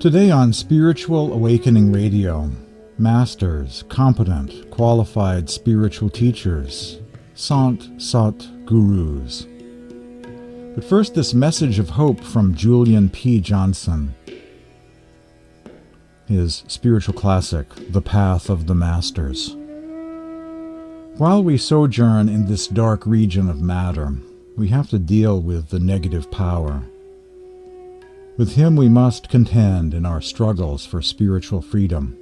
Today on Spiritual Awakening Radio, masters, competent, qualified spiritual teachers, Sant Satgurus. But first, this message of hope from Julian P. Johnson, his spiritual classic, The Path of the Masters. While we sojourn in this dark region of matter, we have to deal with the negative power. With him we must contend in our struggles for spiritual freedom.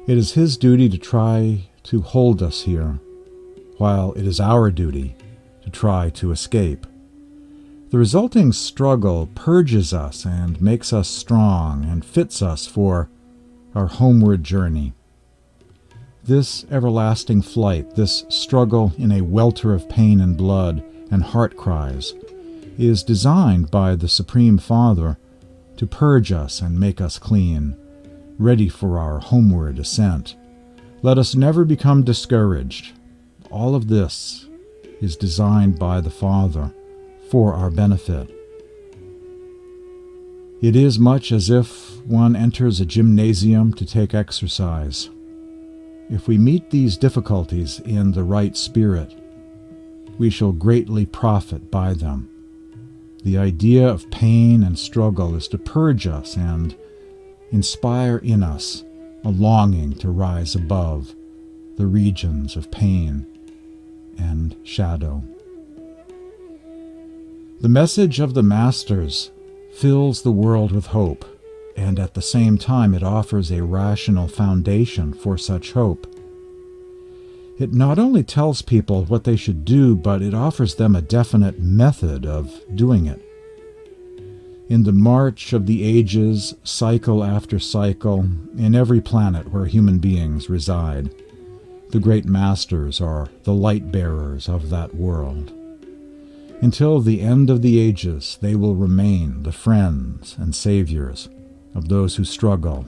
It is his duty to try to hold us here, while it is our duty to try to escape. The resulting struggle purges us and makes us strong and fits us for our homeward journey. This everlasting flight, this struggle in a welter of pain and blood and heart cries, is designed by the Supreme Father to purge us and make us clean, ready for our homeward ascent. Let us never become discouraged. All of this is designed by the Father for our benefit. It is much as if one enters a gymnasium to take exercise. If we meet these difficulties in the right spirit, we shall greatly profit by them. The idea of pain and struggle is to purge us and inspire in us a longing to rise above the regions of pain and shadow. The message of the Masters fills the world with hope, and at the same time it offers a rational foundation for such hope. It not only tells people what they should do, but it offers them a definite method of doing it. In the march of the ages, cycle after cycle, in every planet where human beings reside, the great masters are the light bearers of that world. Until the end of the ages, they will remain the friends and saviors of those who struggle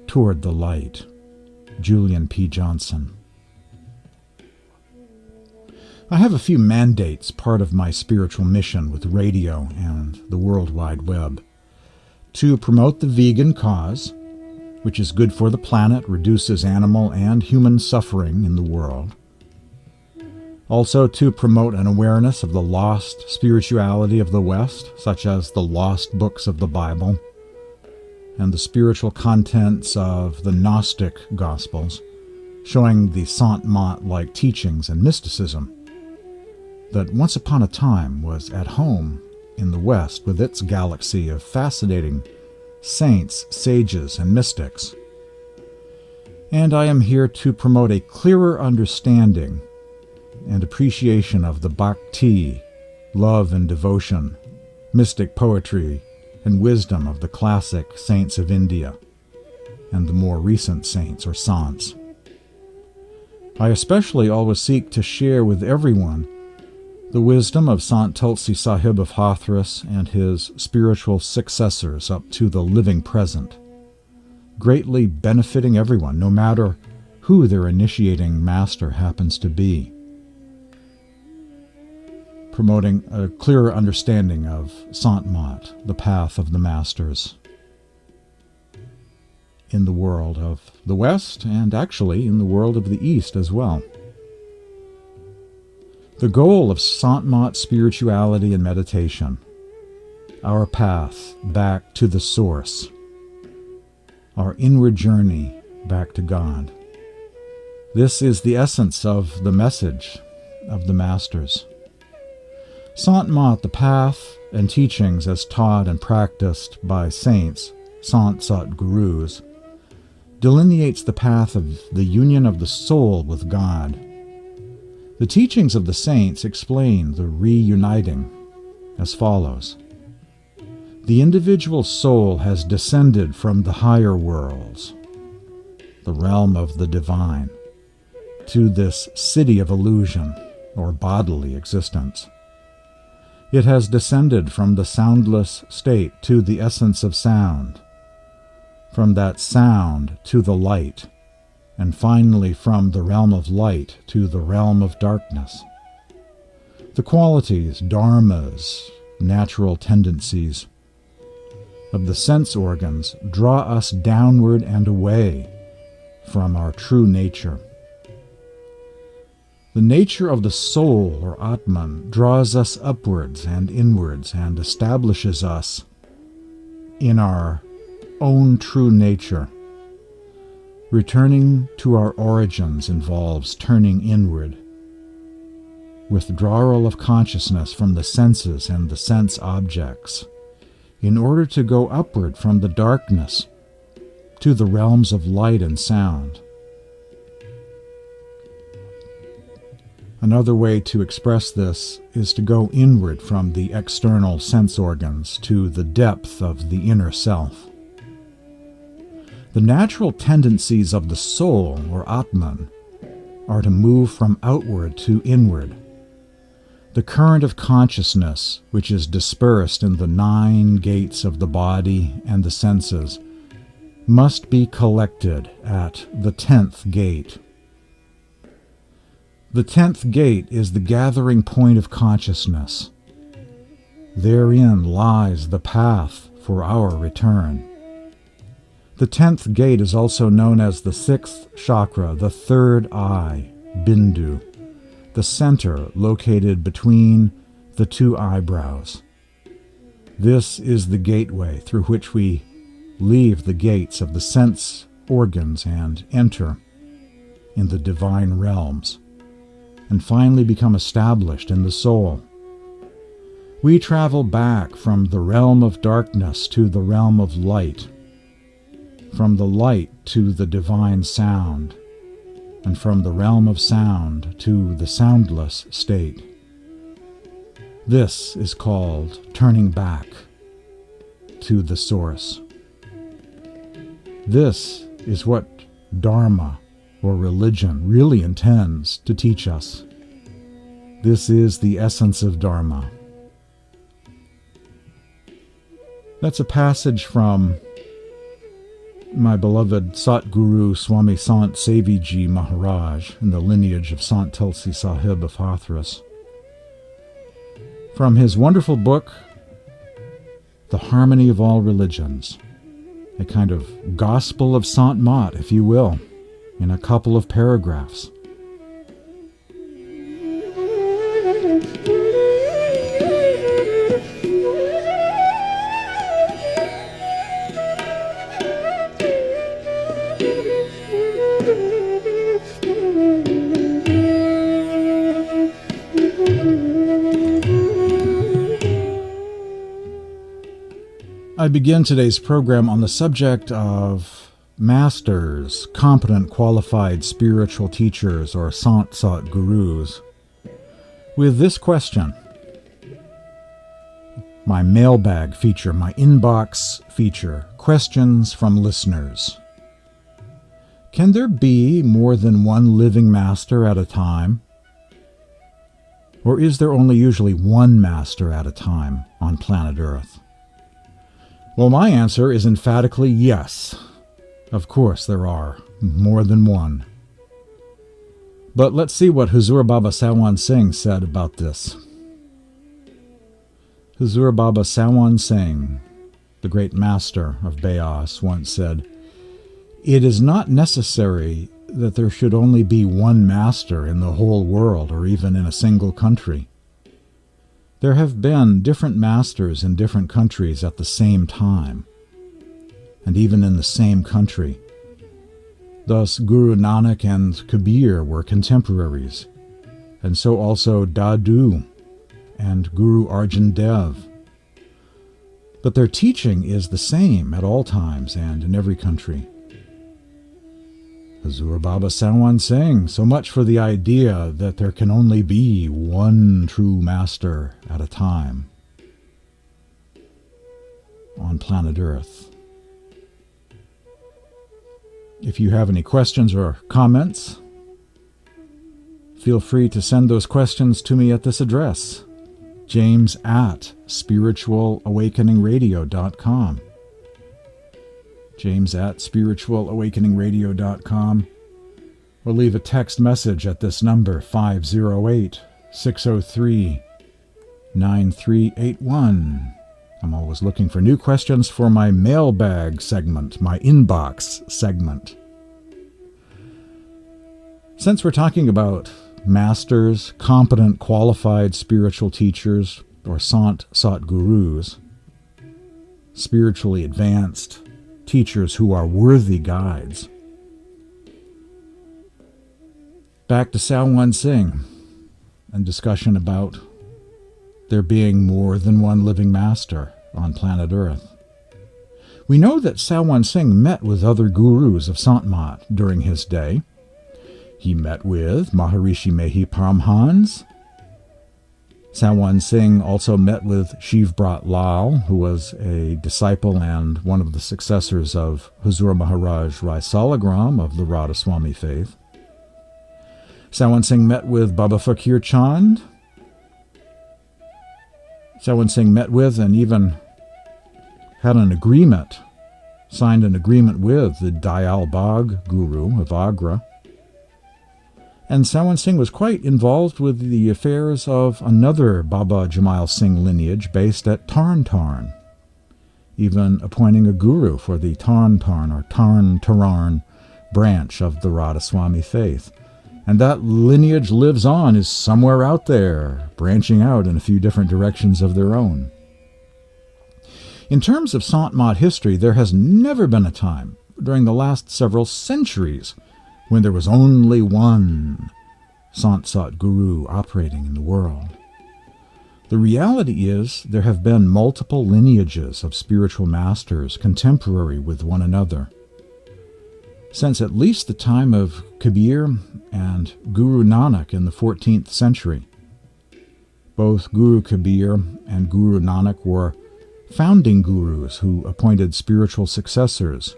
toward the light. Julian P. Johnson. I have a few mandates, part of my spiritual mission with radio and the World Wide Web. To promote the vegan cause, which is good for the planet, reduces animal and human suffering in the world. Also to promote an awareness of the lost spirituality of the West, such as the lost books of the Bible and the spiritual contents of the Gnostic Gospels, showing the Sant Mat-like teachings and mysticism that once upon a time was at home in the West with its galaxy of fascinating saints, sages, and mystics. And I am here to promote a clearer understanding and appreciation of the bhakti, love and devotion, mystic poetry, and wisdom of the classic saints of India and the more recent saints or sants. I especially always seek to share with everyone the wisdom of Sant Tulsi Sahib of Hathras and his spiritual successors up to the living present, greatly benefiting everyone, no matter who their initiating master happens to be. Promoting a clearer understanding of Sant Mat, the path of the masters, in the world of the West and actually in the world of the East as well. The goal of Sant Mat spirituality and meditation, our path back to the source, our inward journey back to God. This is the essence of the message of the Masters. Sant Mat, the path and teachings as taught and practiced by saints, Sant Satgurus, delineates the path of the union of the soul with God. The teachings of the saints explain the reuniting as follows. The individual soul has descended from the higher worlds, the realm of the divine, to this city of illusion or bodily existence. It has descended from the soundless state to the essence of sound, from that sound to the light, and finally from the realm of light to the realm of darkness. The qualities, dharmas, natural tendencies, of the sense organs draw us downward and away from our true nature. The nature of the soul, or Atman, draws us upwards and inwards and establishes us in our own true nature. Returning to our origins involves turning inward. Withdrawal of consciousness from the senses and the sense objects, in order to go upward from the darkness to the realms of light and sound. Another way to express this is to go inward from the external sense organs to the depth of the inner self. The natural tendencies of the soul, or Atman, are to move from outward to inward. The current of consciousness, which is dispersed in the 9 gates of the body and the senses, must be collected at the 10th gate. The 10th gate is the gathering point of consciousness. Therein lies the path for our return. The 10th gate is also known as the 6th chakra, the 3rd eye, Bindu, the center located between the 2 eyebrows. This is the gateway through which we leave the gates of the sense organs and enter in the divine realms, and finally become established in the soul. We travel back from the realm of darkness to the realm of light, from the light to the divine sound, and from the realm of sound to the soundless state. This is called turning back to the source. This is what Dharma, or religion, really intends to teach us. This is the essence of Dharma. That's a passage from my beloved Satguru Swami Sant Seviji Maharaj in the lineage of Sant Tulsi Sahib of Hathras. From his wonderful book, The Harmony of All Religions, a kind of gospel of Sant Mat, if you will, in a couple of paragraphs. I begin today's program on the subject of masters, competent, qualified spiritual teachers, or Sant Satgurus, with this question. My mailbag feature, my inbox feature, questions from listeners. Can there be more than one living master at a time? Or is there only usually one master at a time on planet Earth? Well, my answer is emphatically yes. Of course there are more than one. But let's see what Huzur Baba Sawan Singh said about this. Huzur Baba Sawan Singh, the great master of Beas, once said, "It is not necessary that there should only be one master in the whole world or even in a single country. There have been different masters in different countries at the same time, and even in the same country. Thus Guru Nanak and Kabir were contemporaries, and so also Dadu and Guru Arjan Dev. But their teaching is the same at all times and in every country." Huzur Baba Sawan Singh, so much for the idea that there can only be one true master at a time on planet Earth. If you have any questions or comments, feel free to send those questions to me at this address, james@spiritualawakeningradio.com. james@spiritualawakeningradio.com, or leave a text message at this number, 508-603-9381, I'm always looking for new questions for my mailbag segment, my inbox segment. Since we're talking about masters, competent, qualified spiritual teachers, or Sant Satgurus, spiritually advanced teachers who are worthy guides, back to Sawan Singh and discussion about there being more than one living master on planet Earth. We know that Sawan Singh met with other gurus of Sant Mat during his day. He met with Maharishi Mehi Paramhans. Sawan Singh also met with Shiv Brat Lal, who was a disciple and one of the successors of Huzur Maharaj Rai Salagram of the Radhasoami faith. Sawan Singh met with Baba Fakir Chand. Sawan Singh met with and even had an agreement, signed an agreement with the Dayal Bagh Guru of Agra. And Sawan Singh was quite involved with the affairs of another Baba Jamal Singh lineage based at Tarn Tarn, even appointing a guru for the Tarn Tarn or Tarn Taran branch of the Radhasoami faith. And that lineage lives on, is somewhere out there, branching out in a few different directions of their own. In terms of Sant Mat history, there has never been a time during the last several centuries when there was only one Sant Satguru operating in the world. The reality is there have been multiple lineages of spiritual masters contemporary with one another. Since at least the time of Kabir and Guru Nanak in the 14th century. Both Guru Kabir and Guru Nanak were founding gurus who appointed spiritual successors.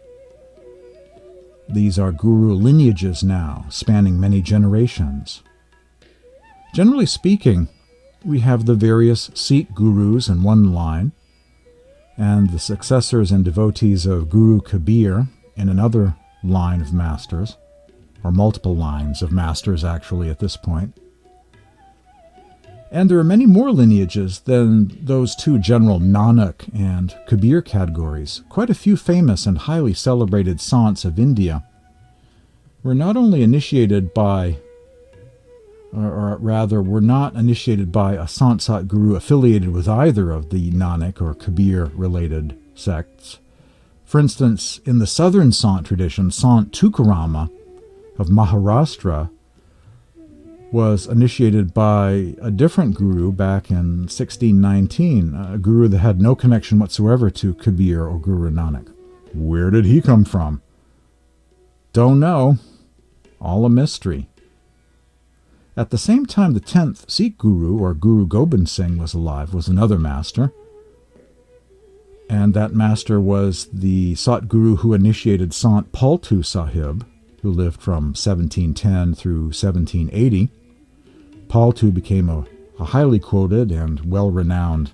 These are guru lineages now, spanning many generations. Generally speaking, we have the various Sikh gurus in one line, and the successors and devotees of Guru Kabir in another line of masters, or multiple lines of masters actually at this point. And there are many more lineages than those two general Nanak and Kabir categories. Quite a few famous and highly celebrated Sants of India were not only initiated by, or rather were not initiated by a Sant Satguru affiliated with either of the Nanak or Kabir-related sects. For instance, in the southern Sant tradition, Sant Tukarama of Maharashtra was initiated by a different guru back in 1619, a guru that had no connection whatsoever to Kabir or Guru Nanak. Where did he come from? Don't know. All a mystery. At the same time the 10th Sikh guru, or Guru Gobind Singh, was alive, was another master. And that master was the Satguru who initiated Sant Tulsi Sahib, who lived from 1710 through 1780. Tulsi became a highly quoted and well-renowned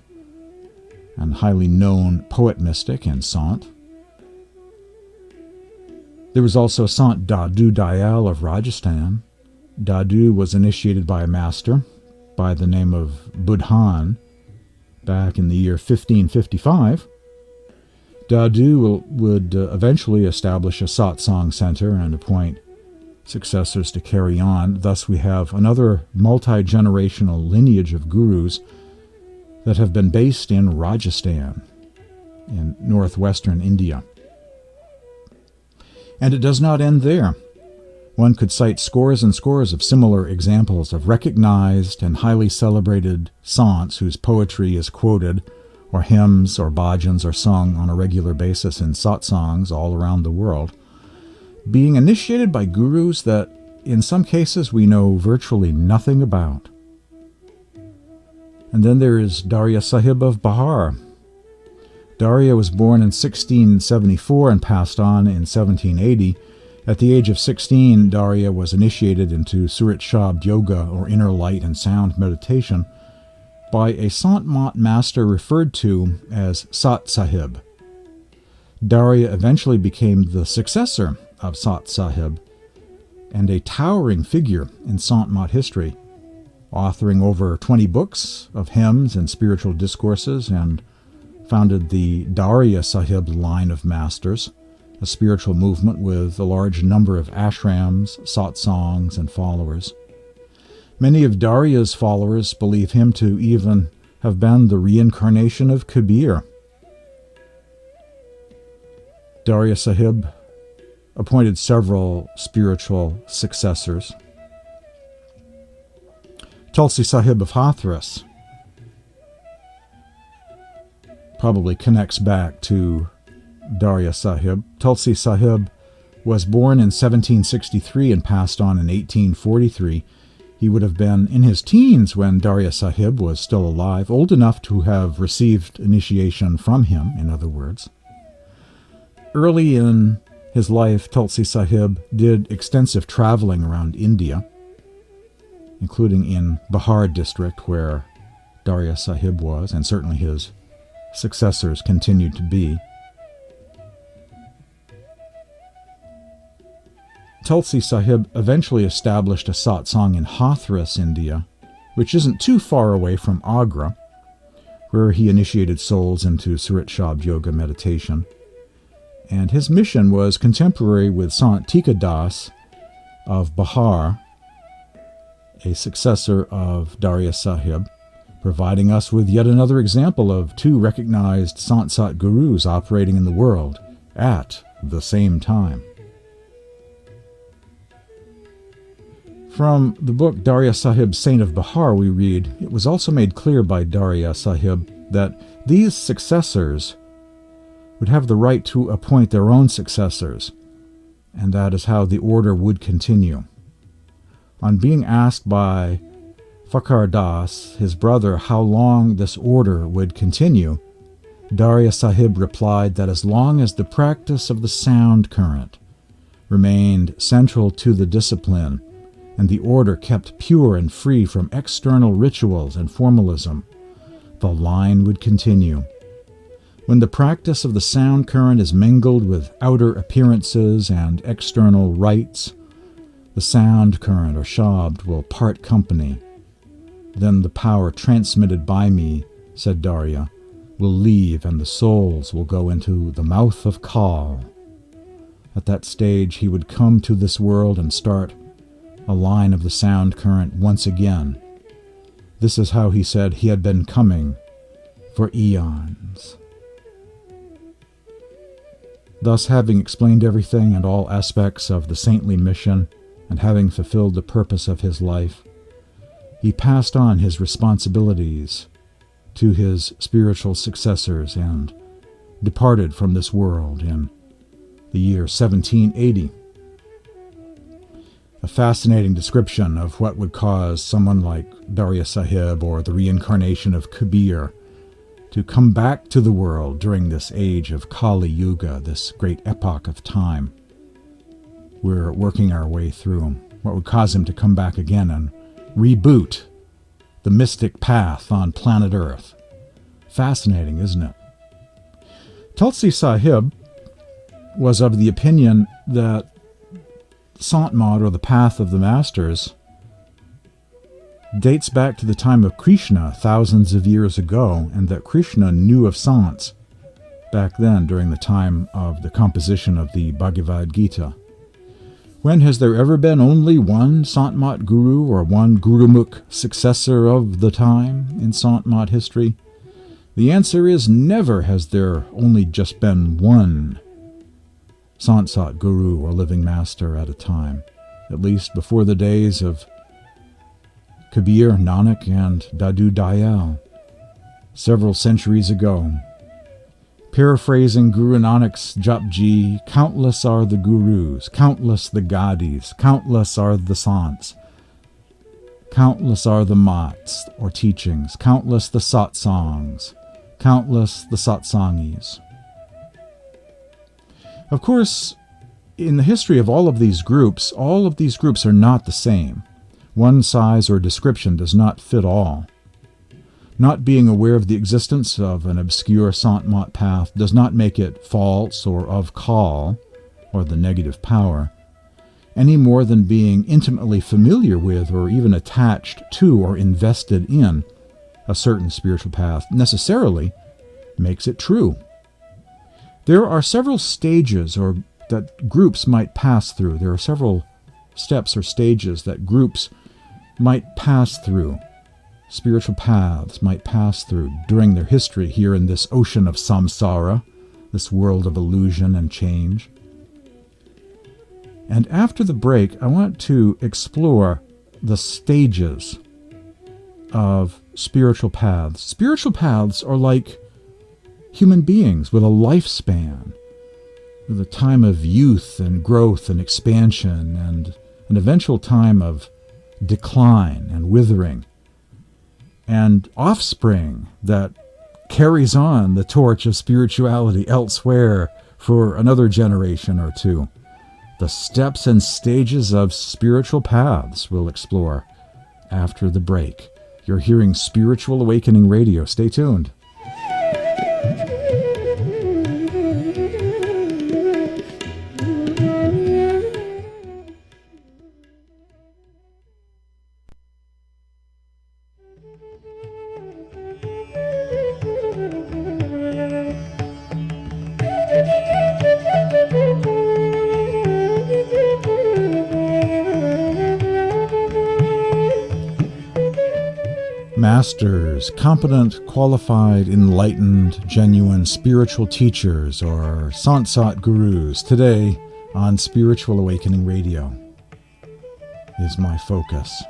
and highly known poet mystic and Sant. There was also Sant Dadu Dayal of Rajasthan. Dadu was initiated by a master by the name of Budhan back in the year 1555. Dadu would eventually establish a satsang center and appoint successors to carry on. Thus we have another multi-generational lineage of gurus that have been based in Rajasthan, in northwestern India. And it does not end there. One could cite scores and scores of similar examples of recognized and highly celebrated sants whose poetry is quoted, or hymns or bhajans are sung on a regular basis in satsangs all around the world, being initiated by gurus that in some cases we know virtually nothing about. And then there is Daria Sahib of Bihar. Daria was born in 1674 and passed on in 1780. At the age of 16, Daria was initiated into Surat Shabd Yoga, or inner light and sound meditation, by a Sant Mat master referred to as Sat Sahib. Daria eventually became the successor of Sat Sahib and a towering figure in Sant Mat history, authoring over 20 books of hymns and spiritual discourses and founded the Daria Sahib line of masters, a spiritual movement with a large number of ashrams, satsangs, and followers. Many of Daria's followers believe him to even have been the reincarnation of Kabir. Daria Sahib appointed several spiritual successors. Tulsi Sahib of Hathras probably connects back to Daria Sahib. Tulsi Sahib was born in 1763 and passed on in 1843. He would have been in his teens when Daria Sahib was still alive, old enough to have received initiation from him, in other words. Early in his life, Tulsi Sahib did extensive traveling around India, including in Bihar district where Daria Sahib was, and certainly his successors continued to be. Tulsi Sahib eventually established a satsang in Hathras, India, which isn't too far away from Agra, where he initiated souls into Surit Shabd Yoga meditation. And his mission was contemporary with Sant Das of Bihar, a successor of Daria Sahib, providing us with yet another example of two recognized Sant Satgurus operating in the world at the same time. From the book Daria Sahib, Saint of Bihar, we read, "It was also made clear by Daria Sahib that these successors would have the right to appoint their own successors, and that is how the order would continue." On being asked by Fakar Das, his brother, how long this order would continue, Daria Sahib replied that as long as the practice of the sound current remained central to the discipline, and the order kept pure and free from external rituals and formalism, the line would continue. When the practice of the sound current is mingled with outer appearances and external rites, the sound current or shabd will part company. Then the power transmitted by me, said Daria, will leave and the souls will go into the mouth of Kal. At that stage he would come to this world and start a line of the sound current once again. This is how he said he had been coming for eons. Thus, having explained everything and all aspects of the saintly mission, and having fulfilled the purpose of his life, he passed on his responsibilities to his spiritual successors and departed from this world in the year 1780. A fascinating description of what would cause someone like Daria Sahib or the reincarnation of Kabir to come back to the world during this age of Kali Yuga, this great epoch of time we're working our way through. What would cause him to come back again and reboot the mystic path on planet Earth? Fascinating, isn't it? Tulsi Sahib was of the opinion that Sant Mat, or the path of the masters, dates back to the time of Krishna thousands of years ago, and that Krishna knew of Sants back then during the time of the composition of the Bhagavad Gita. When has there ever been only one Sant Mat Guru or one Gurumukh successor of the time in Sant Mat history? The answer is never has there only just been one Sant Satguru or living master at a time, at least before the days of Kabir, Nanak, and Dadu Dayal, several centuries ago. Paraphrasing Guru Nanak's Japji, countless are the gurus, countless the gadis, countless are the sants, countless are the mats, or teachings, countless the satsangs, countless the satsangis. Of course, in the history of all of these groups are not the same. One size or description does not fit all. Not being aware of the existence of an obscure Sant Mat path does not make it false or of Kal, or the negative power, any more than being intimately familiar with or even attached to or invested in a certain spiritual path necessarily makes it true. There are several stages or that groups might pass through. There are several steps or stages that groups might pass through, spiritual paths might pass through during their history here in this ocean of samsara, this world of illusion and change. And after the break, I want to explore the stages of spiritual paths. Spiritual paths are like human beings with a lifespan, with a time of youth and growth and expansion and an eventual time of decline and withering and offspring that carries on the torch of spirituality elsewhere for another generation or two. The steps and stages of spiritual paths we'll explore after the break. You're hearing Spiritual Awakening Radio. Stay tuned. Masters, competent, qualified, enlightened, genuine spiritual teachers, or Sant Satgurus, today on Spiritual Awakening Radio is my focus.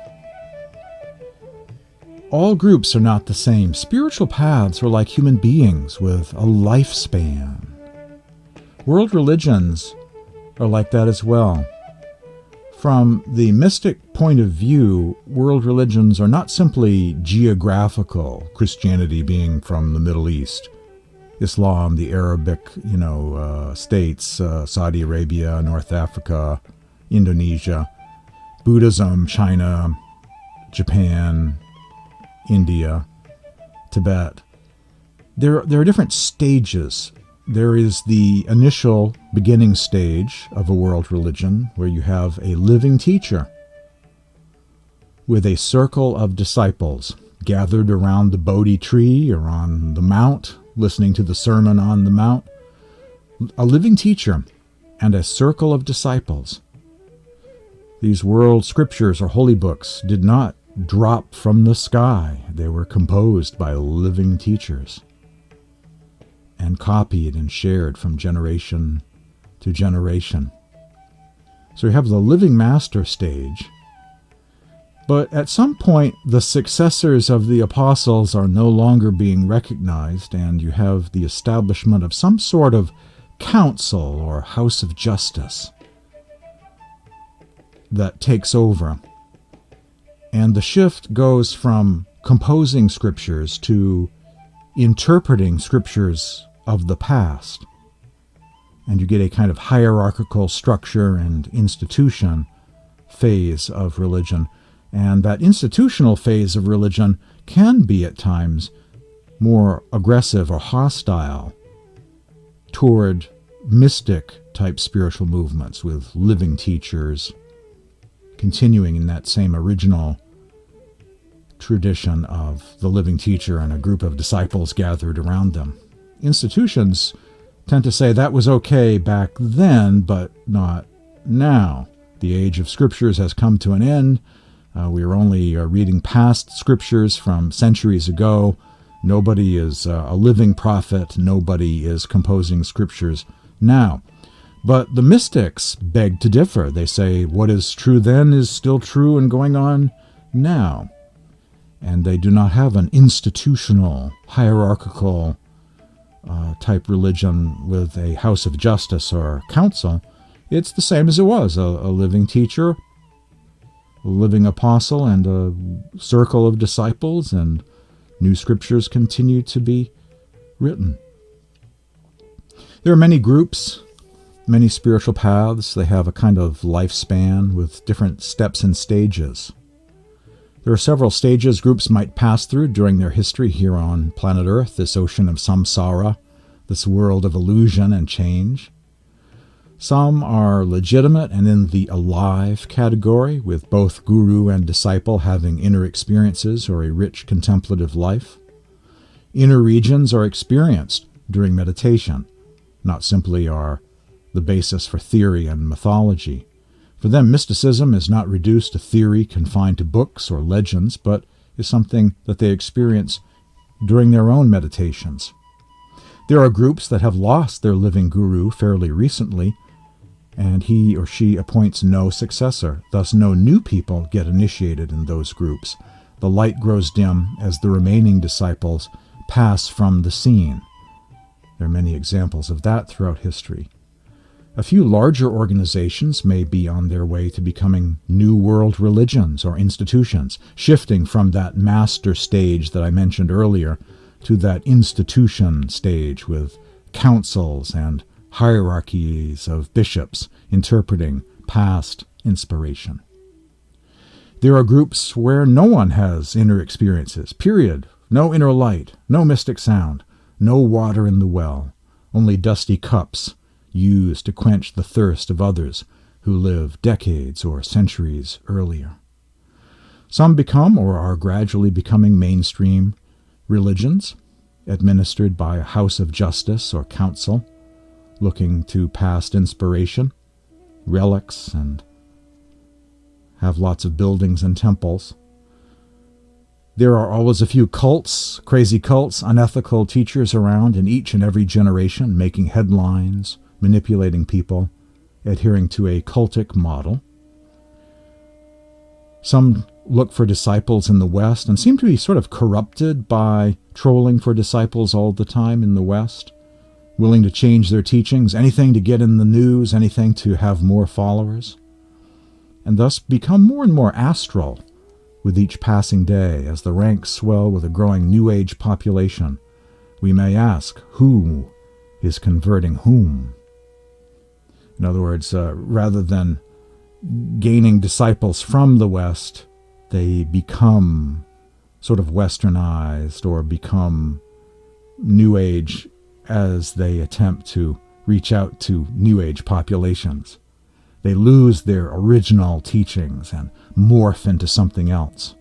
All groups are not the same. Spiritual paths are like human beings with a lifespan. World religions are like that as well. From the mystic point of view, world religions are not simply geographical, Christianity being from the Middle East, Islam, the Arabic, states, Saudi Arabia, North Africa, Indonesia, Buddhism, China, Japan, India, Tibet. There are different stages. There is the initial beginning stage of a world religion where you have a living teacher with a circle of disciples gathered around the Bodhi tree or on the mount, listening to the Sermon on the Mount. A living teacher and a circle of disciples. These world scriptures or holy books did not drop from the sky. They were composed by living teachers and copied and shared from generation to generation. So you have the living master stage, but at some point the successors of the apostles are no longer being recognized, and you have the establishment of some sort of council or house of justice that takes over. And the shift goes from composing scriptures to interpreting scriptures of the past. And you get a kind of hierarchical structure and institution phase of religion. And that institutional phase of religion can be at times more aggressive or hostile toward mystic-type spiritual movements with living teachers continuing in that same original tradition of the living teacher and a group of disciples gathered around them. Institutions tend to say that was okay back then, but not now. The age of scriptures has come to an end. We are only reading past scriptures from centuries ago. Nobody is a living prophet. Nobody is composing scriptures now. But the mystics beg to differ. They say what is true then is still true and going on now. And they do not have an institutional, hierarchical type religion with a house of justice or council. It's the same as it was, a living teacher, a living apostle, and a circle of disciples, and new scriptures continue to be written. There are many groups, many spiritual paths. They have a kind of lifespan with different steps and stages. There are several stages groups might pass through during their history here on planet Earth, this ocean of samsara, this world of illusion and change. Some are legitimate and in the alive category, with both guru and disciple having inner experiences or a rich contemplative life. Inner regions are experienced during meditation, not simply are the basis for theory and mythology. For them, mysticism is not reduced to theory confined to books or legends, but is something that they experience during their own meditations. There are groups that have lost their living guru fairly recently, and he or she appoints no successor. Thus, no new people get initiated in those groups. The light grows dim as the remaining disciples pass from the scene. There are many examples of that throughout history. A few larger organizations may be on their way to becoming new world religions or institutions, shifting from that master stage that I mentioned earlier to that institution stage with councils and hierarchies of bishops interpreting past inspiration. There are groups where no one has inner experiences, period. No inner light, no mystic sound, no water in the well, only dusty cups used to quench the thirst of others who live decades or centuries earlier. Some become or are gradually becoming mainstream religions, administered by a house of justice or council, looking to past inspiration, relics, and have lots of buildings and temples. There are always a few cults, crazy cults, unethical teachers around in each and every generation, making headlines, manipulating people, adhering to a cultic model. Some look for disciples in the West and seem to be sort of corrupted by trolling for disciples all the time in the West, willing to change their teachings, anything to get in the news, anything to have more followers, and thus become more and more astral with each passing day. As the ranks swell with a growing New Age population, we may ask, who is converting whom? In other words, rather than gaining disciples from the West, they become sort of westernized or become New Age as they attempt to reach out to New Age populations. They lose their original teachings and morph into something else.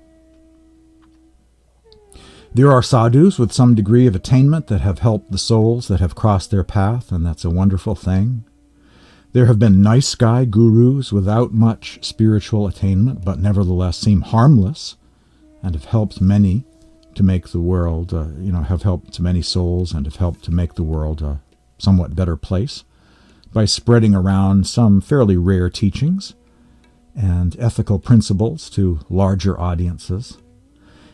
There are sadhus with some degree of attainment that have helped the souls that have crossed their path, and that's a wonderful thing. There have been nice guy gurus without much spiritual attainment, but nevertheless seem harmless and have helped many to make the world, have helped many souls and have helped to make the world a somewhat better place by spreading around some fairly rare teachings and ethical principles to larger audiences.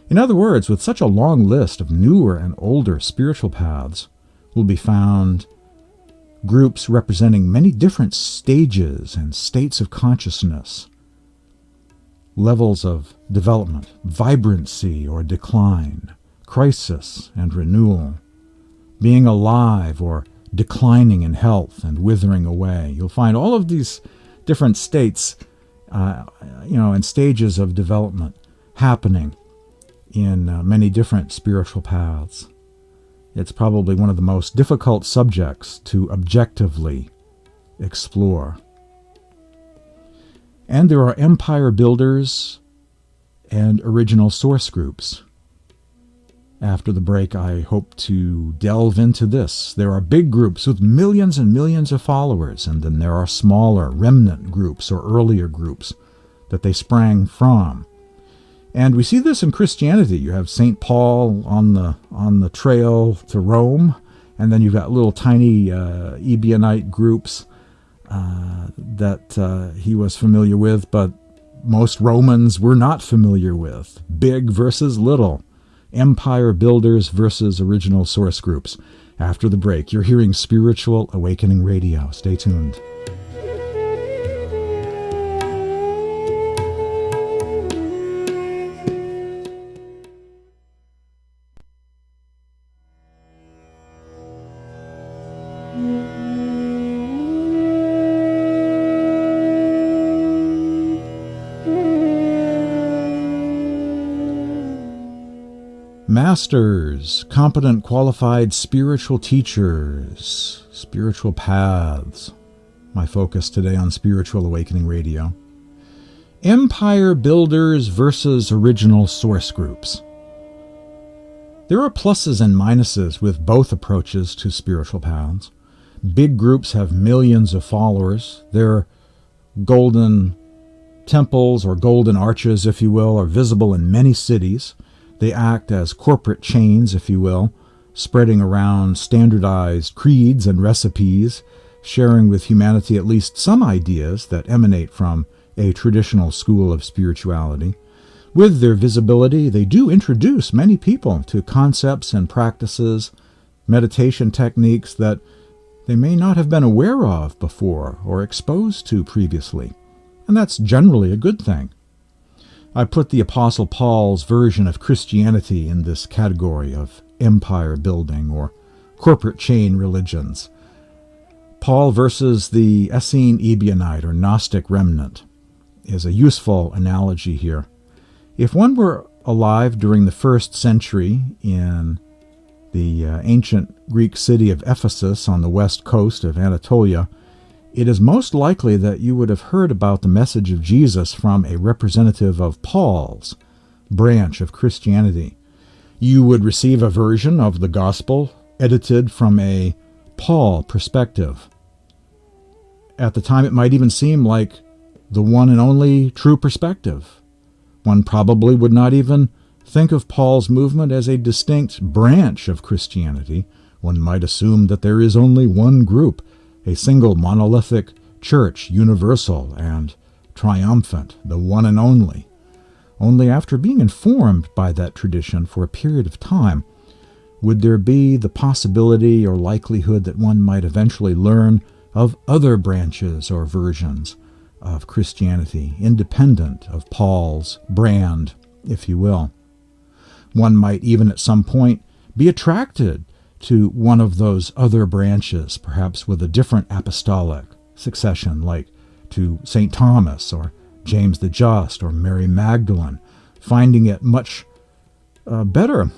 In other words, with such a long list of newer and older spiritual paths, will be found groups representing many different stages and states of consciousness, levels of development, vibrancy or decline, crisis and renewal, being alive or declining in health and withering away. You'll find all of these different states, and stages of development happening in many different spiritual paths. It's probably one of the most difficult subjects to objectively explore. And there are empire builders and original source groups. After the break, I hope to delve into this. There are big groups with millions and millions of followers, and then there are smaller remnant groups or earlier groups that they sprang from. And we see this in Christianity. You have St. Paul on the trail to Rome, and then you've got little tiny Ebionite groups that he was familiar with, but most Romans were not familiar with. Big versus little. Empire builders versus original source groups. After the break, you're hearing Spiritual Awakening Radio. Stay tuned. Masters, competent, qualified spiritual teachers, spiritual paths. My focus today on Spiritual Awakening Radio. Empire builders versus original source groups. There are pluses and minuses with both approaches to spiritual paths. Big groups have millions of followers. Their golden temples, or golden arches, if you will, are visible in many cities. They act as corporate chains, if you will, spreading around standardized creeds and recipes, sharing with humanity at least some ideas that emanate from a traditional school of spirituality. With their visibility, they do introduce many people to concepts and practices, meditation techniques that they may not have been aware of before or exposed to previously. And that's generally a good thing. I put the Apostle Paul's version of Christianity in this category of empire building or corporate chain religions. Paul versus the Essene Ebionite or Gnostic remnant is a useful analogy here. If one were alive during the 1st century in the ancient Greek city of Ephesus on the west coast of Anatolia, it is most likely that you would have heard about the message of Jesus from a representative of Paul's branch of Christianity. You would receive a version of the gospel edited from a Paul perspective. At the time, it might even seem like the one and only true perspective. One probably would not even think of Paul's movement as a distinct branch of Christianity. One might assume that there is only one group, a single monolithic church, universal and triumphant, the one and only. Only after being informed by that tradition for a period of time, would there be the possibility or likelihood that one might eventually learn of other branches or versions of Christianity, independent of Paul's brand, if you will. One might even at some point be attracted to one of those other branches, perhaps with a different apostolic succession, like to St. Thomas or James the Just or Mary Magdalene, finding it much better,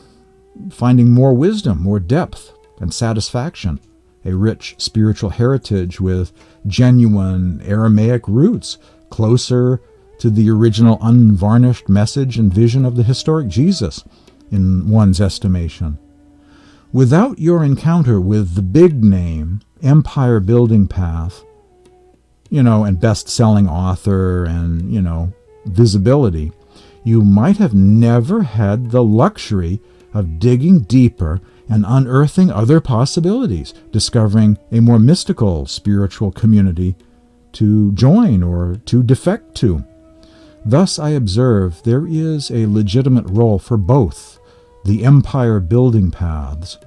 finding more wisdom, more depth and satisfaction, a rich spiritual heritage with genuine Aramaic roots, closer to the original unvarnished message and vision of the historic Jesus, in one's estimation. Without your encounter with the big name, empire-building path, and best-selling author and, visibility, you might have never had the luxury of digging deeper and unearthing other possibilities, discovering a more mystical spiritual community to join or to defect to. Thus, I observe there is a legitimate role for both the empire-building paths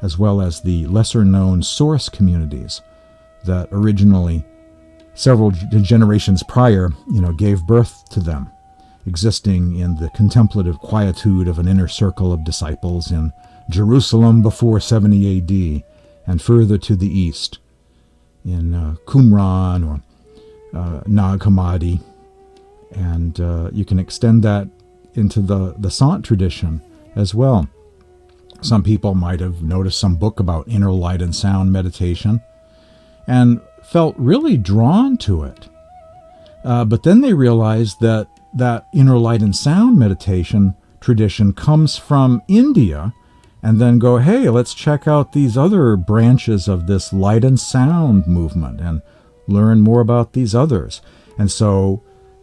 as well as the lesser-known source communities that originally, several generations prior, gave birth to them, existing in the contemplative quietude of an inner circle of disciples in Jerusalem before 70 AD, and further to the east, in Qumran or Nag Hammadi. And you can extend that into the Sant tradition as well. Some people might have noticed some book about inner light and sound meditation and felt really drawn to it. But then they realized that inner light and sound meditation tradition comes from India, and then go, hey, let's check out these other branches of this light and sound movement and learn more about these others. And so,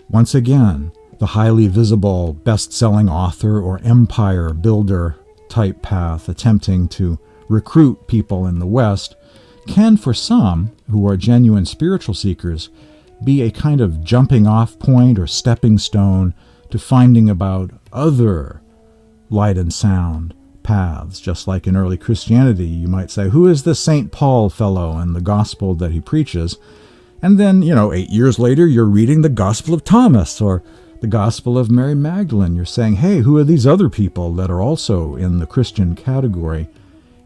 once again, the highly visible best-selling author or empire builder type path attempting to recruit people in the West can, for some who are genuine spiritual seekers, be a kind of jumping off point or stepping stone to finding about other light and sound paths. Just like in early Christianity, you might say, who is this St. Paul fellow and the gospel that he preaches? And then, 8 years later, you're reading the Gospel of Thomas or the Gospel of Mary Magdalene. You're saying, hey, who are these other people that are also in the Christian category?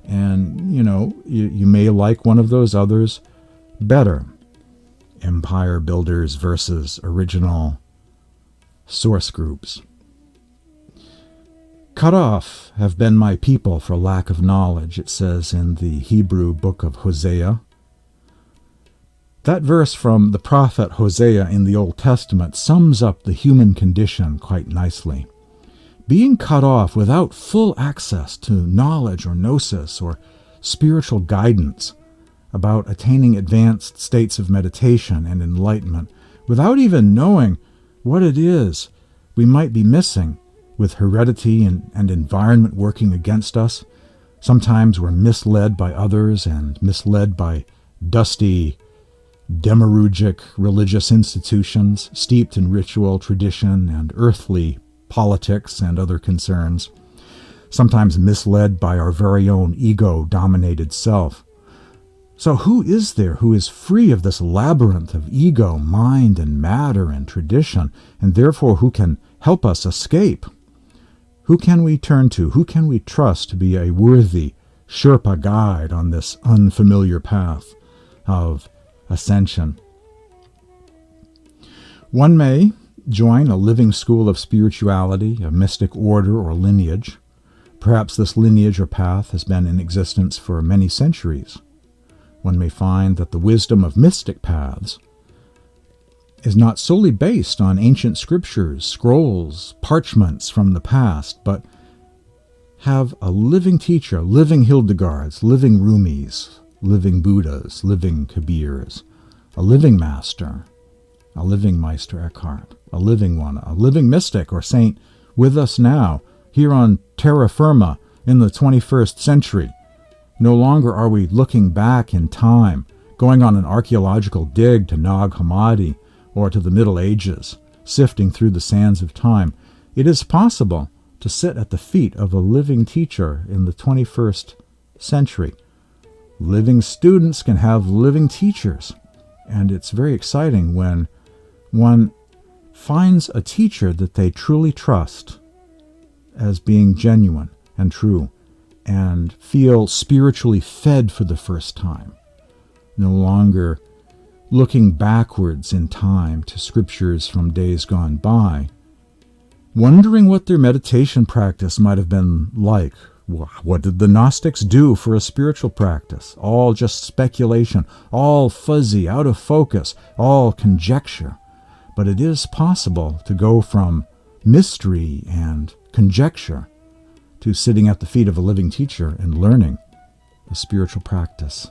And, you may like one of those others better. Empire builders versus original source groups. Cut off have been my people for lack of knowledge, it says in the Hebrew book of Hosea. That verse from the prophet Hosea in the Old Testament sums up the human condition quite nicely. being cut off without full access to knowledge or gnosis or spiritual guidance about attaining advanced states of meditation and enlightenment, without even knowing what it is we might be missing, with heredity and environment working against us. Sometimes we're misled by others and misled by dusty, demiurgic religious institutions steeped in ritual, tradition, and earthly politics and other concerns. Sometimes misled by our very own ego-dominated self. So who is there who is free of this labyrinth of ego, mind, and matter and tradition, and therefore who can help us escape? Who can we turn to? Who can we trust to be a worthy Sherpa guide on this unfamiliar path of ascension? One may join a living school of spirituality, a mystic order or lineage. Perhaps this lineage or path has been in existence for many centuries. One may find that the wisdom of mystic paths is not solely based on ancient scriptures, scrolls, parchments from the past, but have a living teacher, living Hildegards, living Rumis, living Buddhas, living Kabirs, a living master, a living Meister Eckhart, a living one, a living mystic or saint with us now, here on terra firma in the 21st century. No longer are we looking back in time, going on an archaeological dig to Nag Hammadi or to the Middle Ages, sifting through the sands of time. It is possible to sit at the feet of a living teacher in the 21st century. Living students can have living teachers, and it's very exciting when one finds a teacher that they truly trust as being genuine and true, and feel spiritually fed for the first time, no longer looking backwards in time to scriptures from days gone by, wondering what their meditation practice might have been like. What did the Gnostics do for a spiritual practice? All just speculation, all fuzzy, out of focus, all conjecture. But it is possible to go from mystery and conjecture to sitting at the feet of a living teacher and learning a spiritual practice.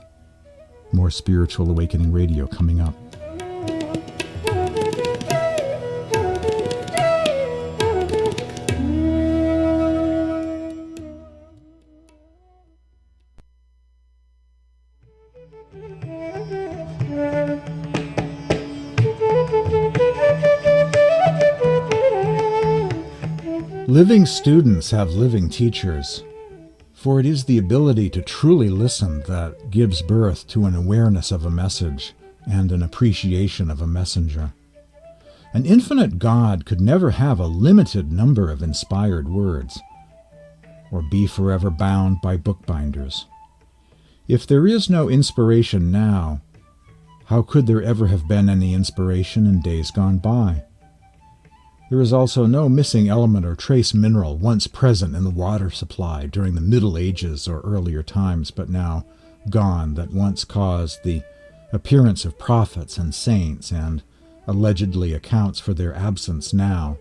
More Spiritual Awakening Radio coming up. Living students have living teachers, for it is the ability to truly listen that gives birth to an awareness of a message and an appreciation of a messenger. An infinite God could never have a limited number of inspired words, or be forever bound by bookbinders. If there is no inspiration now, how could there ever have been any inspiration in days gone by? There is also no missing element or trace mineral once present in the water supply during the Middle Ages or earlier times, but now gone, that once caused the appearance of prophets and saints and allegedly accounts for their absence now.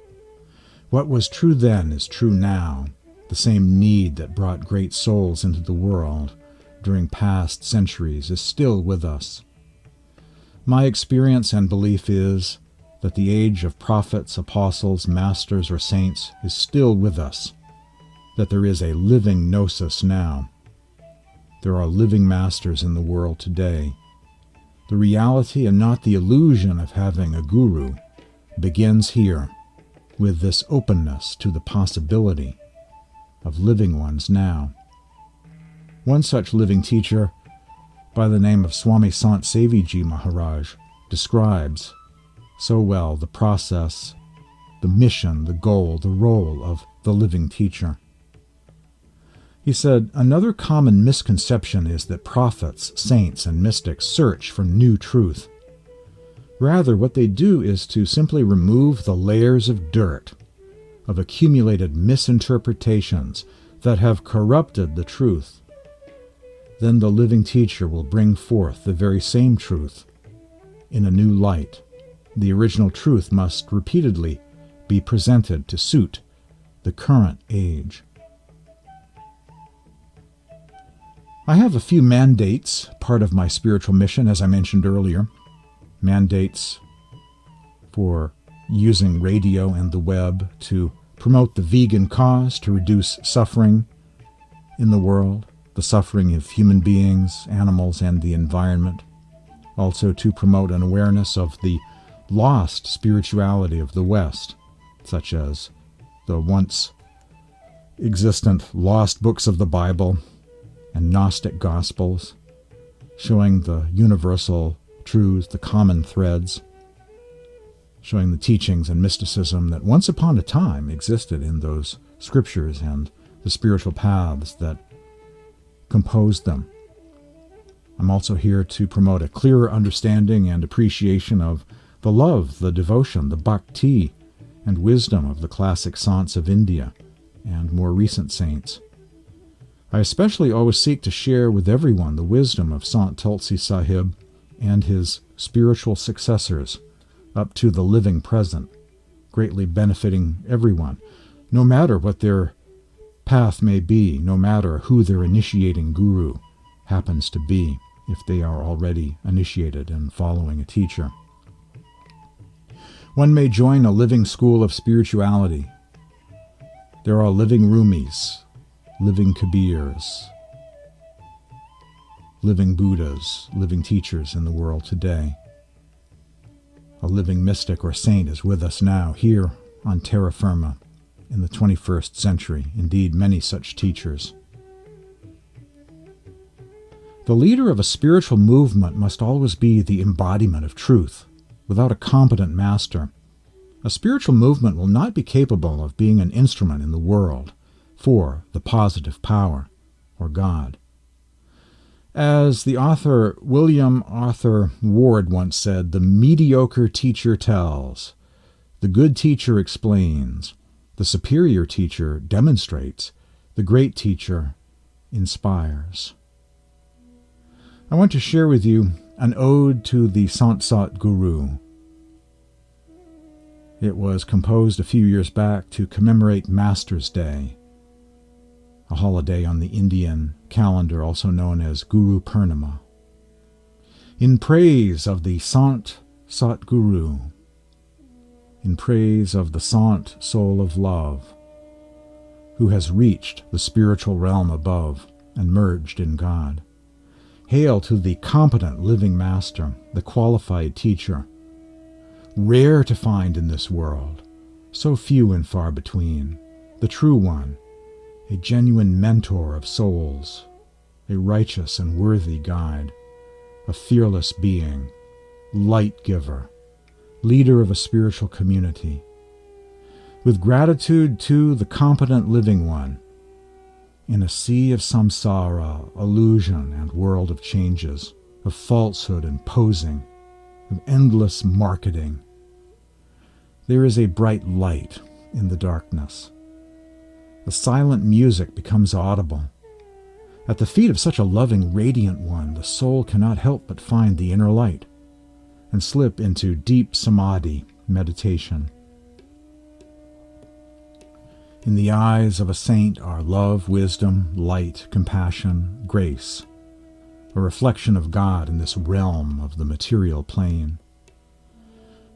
What was true then is true now. The same need that brought great souls into the world during past centuries is still with us. My experience and belief is that the age of prophets, apostles, masters, or saints is still with us, that there is a living gnosis now. There are living masters in the world today. The reality and not the illusion of having a guru begins here, with this openness to the possibility of living ones now. One such living teacher, by the name of Swami Sant Seviji Maharaj, describes so well the process, the mission, the goal, the role of the living teacher. He said, another common misconception is that prophets, saints, and mystics search for new truth. Rather, what they do is to simply remove the layers of dirt, of accumulated misinterpretations that have corrupted the truth. Then the living teacher will bring forth the very same truth in a new light. The original truth must repeatedly be presented to suit the current age. I have a few mandates, part of my spiritual mission, as I mentioned earlier. Mandates for using radio and the web to promote the vegan cause, to reduce suffering in the world, the suffering of human beings, animals, and the environment. Also to promote an awareness of the lost spirituality of the West, such as the once existent lost books of the Bible and Gnostic Gospels, showing the universal truths, the common threads, showing the teachings and mysticism that once upon a time existed in those scriptures and the spiritual paths that composed them. I'm also here to promote a clearer understanding and appreciation of the love, the devotion, the bhakti, and wisdom of the classic saints of India and more recent saints. I especially always seek to share with everyone the wisdom of Sant Tulsi Sahib and his spiritual successors up to the living present, greatly benefiting everyone, no matter what their path may be, no matter who their initiating guru happens to be, if they are already initiated and following a teacher. One may join a living school of spirituality. There are living Rumis, living Kabirs, living Buddhas, living teachers in the world today. A living mystic or saint is with us now, here on terra firma, in the 21st century. Indeed, many such teachers. The leader of a spiritual movement must always be the embodiment of truth. Without a competent master, a spiritual movement will not be capable of being an instrument in the world for the positive power, or God. As the author William Arthur Ward once said, the mediocre teacher tells, the good teacher explains, the superior teacher demonstrates, the great teacher inspires. I want to share with you an ode to the Sant Satgurus. It was composed a few years back to commemorate Master's Day, a holiday on the Indian calendar also known as Guru Purnima. In praise of the Sant Satguru, in praise of the Sant soul of love, who has reached the spiritual realm above and merged in God. Hail to the competent living master, the qualified teacher, rare to find in this world, so few and far between, the true one, a genuine mentor of souls, a righteous and worthy guide, a fearless being, light giver, leader of a spiritual community. With gratitude to the competent living one, in a sea of samsara, illusion and world of changes, of falsehood and posing, of endless marketing, there is a bright light in the darkness. The silent music becomes audible. At the feet of such a loving, radiant one, the soul cannot help but find the inner light and slip into deep samadhi meditation. In the eyes of a saint are love, wisdom, light, compassion, grace, a reflection of God in this realm of the material plane.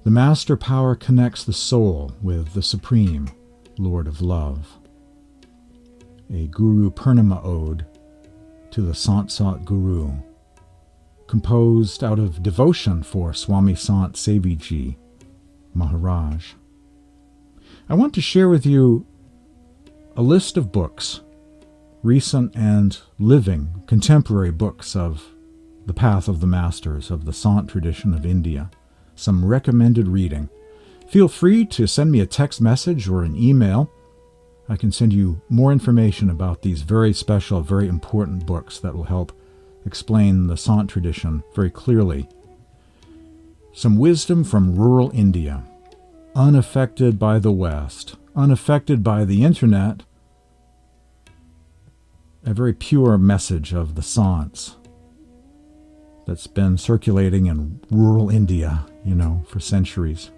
The master power connects the soul with the supreme Lord of love. A Guru Purnima ode to the Sant Satguru, composed out of devotion for Swami Sant Seviji Maharaj. I want to share with you a list of books, recent and living contemporary books of the path of the masters of the Sant tradition of India, some recommended reading. Feel free to send me a text message or an email. I can send you more information about these very special, very important books that will help explain the Sant tradition very clearly. Some wisdom from rural India, unaffected by the West, unaffected by the internet, a very pure message of the Sants that's been circulating in rural India, for centuries.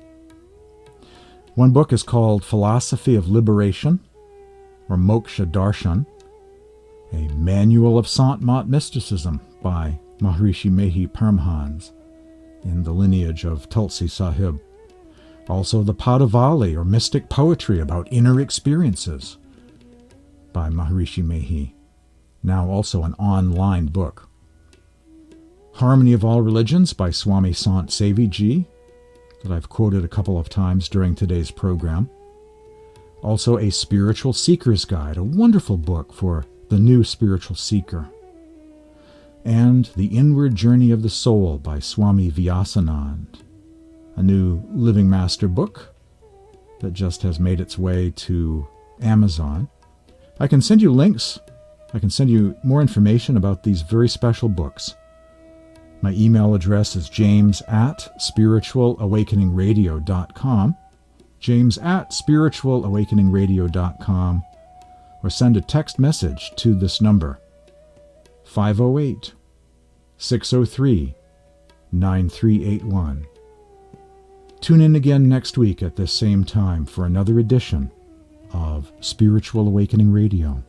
One book is called Philosophy of Liberation, or Moksha Darshan, a Manual of Sant Mat Mysticism by Maharishi Mehi Paramhans in the lineage of Tulsi Sahib. Also the Padavali, or Mystic Poetry about Inner Experiences by Maharishi Mehi, now also an online book. Harmony of All Religions by Swami Sant Sevi Ji, that I've quoted a couple of times during today's program. Also A Spiritual Seeker's Guide, a wonderful book for the new spiritual seeker. And The Inward Journey of the Soul by Swami Vyasanand, a new Living Master book that just has made its way to Amazon. I can send you links. I can send you more information about these very special books. My email address is james@spiritualawakeningradio.com, james@spiritualawakeningradio.com, or send a text message to this number, 508-603-9381. Tune in again next week at this same time for another edition of Spiritual Awakening Radio.